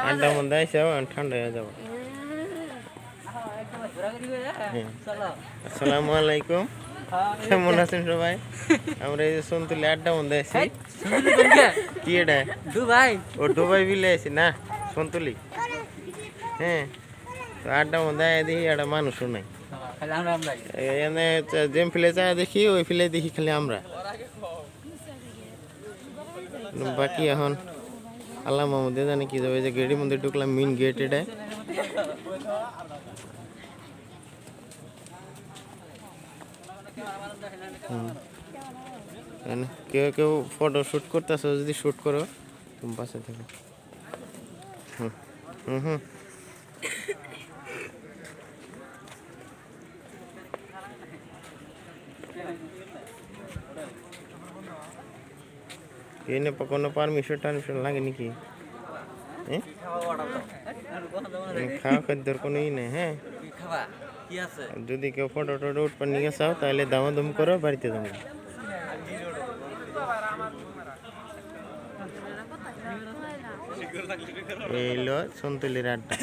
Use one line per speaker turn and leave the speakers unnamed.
আড্ডা মধ্যে আইসা ঠান্ডা হয়ে যাবো। আসসালামু আলাইকুম, কেমন আছেন সবাই? আমরা এই যে সন্তুলি আড্ডা মধ্যে আছি। কি এটা?
দুবাই।
ও দুবাই বিলে আছি না সন্তুলি। হ্যাঁ, তো আড্ডা মধ্যে দেখি একটা মানুষও নাই। এখানে যেম ফিলে যায় দেখি, ওই ফিলে দেখি খালি আমরা। বাকি এখন আল্লাহ মাহমুদে জানে কি যাবে। যে গেটের মধ্যে ঢুকলাম, মেন গেট এটা। কেউ কেউ ফটো শ্যুট করতেছো, যদি শ্যুট করো তুমি পাশে থেকে। হুম হুম হুম এনে কোনো পারমিশন লাগে নাকি? খাওয়া খাদ্যের কোনো ই নেই। হ্যাঁ, যদি কেউ ফটো টটো উঠবার নিয়ে চাও তাহলে দামাদম করো, বাড়িতে যাবো। এই হলো সন্তুলির আড্ডা।